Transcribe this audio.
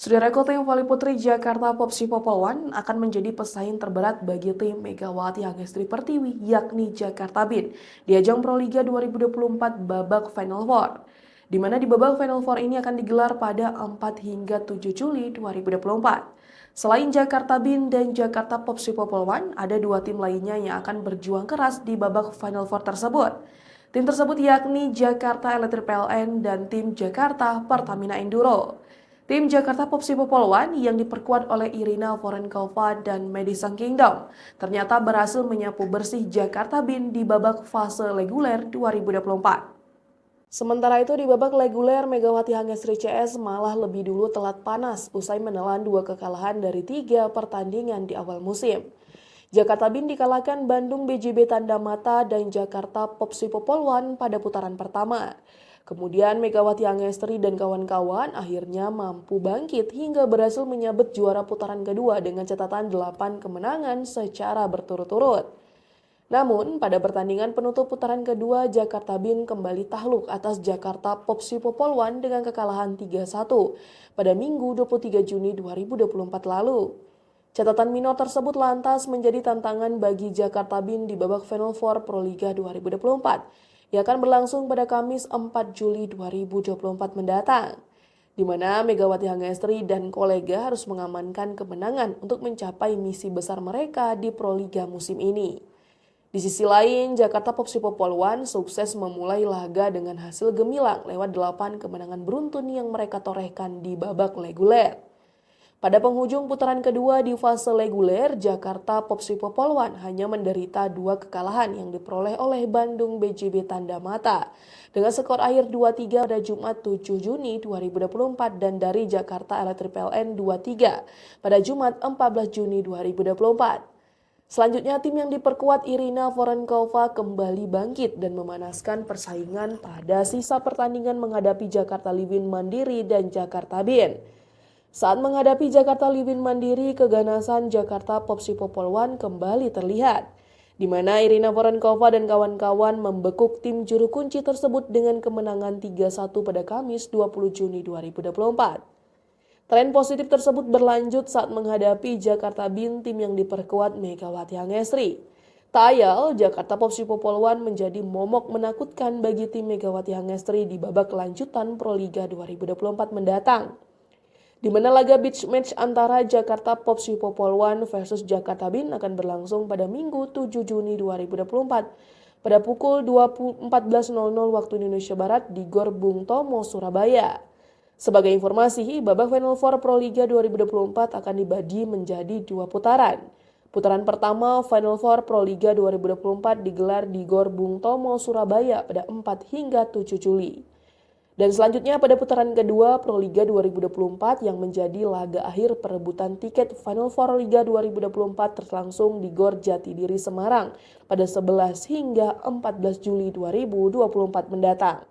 Saudara tim voli putri Jakarta Popsi Popolwan akan menjadi pesaing terberat bagi tim Megawati Hangestri Pertiwi yakni Jakarta Bin di ajang Proliga 2024 babak Final Four. Di mana di babak Final Four ini akan digelar pada 4 hingga 7 Juli 2024. Selain Jakarta Bin dan Jakarta Popsi Popolwan, ada dua tim lainnya yang akan berjuang keras di babak Final Four tersebut. Tim tersebut yakni Jakarta Electric PLN dan tim Jakarta Pertamina Enduro. Tim Jakarta Popsi Popolwan yang diperkuat oleh Irina Vorenkova dan Madison Kingdom ternyata berhasil menyapu bersih Jakarta Bin di babak fase reguler 2024. Sementara itu di babak reguler Megawati Hangestri CS malah lebih dulu telat panas usai menelan 2 kekalahan dari 3 pertandingan di awal musim. Jakarta Bin dikalahkan Bandung BJB Tanda Mata dan Jakarta Popsi Popolwan pada putaran pertama. Kemudian Megawati Hangestri dan kawan-kawan akhirnya mampu bangkit hingga berhasil menyabet juara putaran kedua dengan catatan 8 kemenangan secara berturut-turut. Namun, pada pertandingan penutup putaran kedua, Jakarta Bin kembali takluk atas Jakarta Popsi Popolwan dengan kekalahan 3-1 pada Minggu 23 Juni 2024 lalu. Catatan minor tersebut lantas menjadi tantangan bagi Jakarta Bin di babak Final Four Proliga 2024 yang akan berlangsung pada Kamis 4 Juli 2024 mendatang, di mana Megawati Hangestri dan kolega harus mengamankan kemenangan untuk mencapai misi besar mereka di Proliga musim ini. Di sisi lain, Jakarta Popsi Popolwan sukses memulai laga dengan hasil gemilang lewat 8 kemenangan beruntun yang mereka torehkan di babak reguler. Pada penghujung putaran kedua di fase reguler, Jakarta Popsi Popolwan hanya menderita 2 kekalahan yang diperoleh oleh Bandung BJB Tanda Mata dengan skor akhir 2-3 pada Jumat 7 Juni 2024 dan dari Jakarta Electric PLN 2-3 pada Jumat 14 Juni 2024. Selanjutnya tim yang diperkuat Irina Vorenkova kembali bangkit dan memanaskan persaingan pada sisa pertandingan menghadapi Jakarta Livin Mandiri dan Jakarta Bin. Saat menghadapi Jakarta Livin Mandiri, keganasan Jakarta Popsi Popolwan kembali terlihat, di mana Irina Vorenkova dan kawan-kawan membekuk tim juru kunci tersebut dengan kemenangan 3-1 pada Kamis 20 Juni 2024. Tren positif tersebut berlanjut saat menghadapi Jakarta Bin, tim yang diperkuat Megawati Hangestri. Tak ayal, Jakarta Popsi Popolwan menjadi momok menakutkan bagi tim Megawati Hangestri di babak kelanjutan Proliga 2024 mendatang, di mana laga beach match antara Jakarta Popsi Popolwan versus Jakarta Bin akan berlangsung pada Minggu 7 Juni 2024 pada pukul 14.00 waktu Indonesia Barat di Gor Bung Tomo, Surabaya. Sebagai informasi, babak Final Four Proliga 2024 akan dibagi menjadi 2 putaran. Putaran pertama Final Four Proliga 2024 digelar di Gor Bung Tomo, Surabaya pada 4 hingga 7 Juli. Dan selanjutnya pada putaran kedua Proliga 2024 yang menjadi laga akhir perebutan tiket Final Four Liga 2024 terlangsung di Gor Jatidiri Semarang pada 11 hingga 14 Juli 2024 mendatang.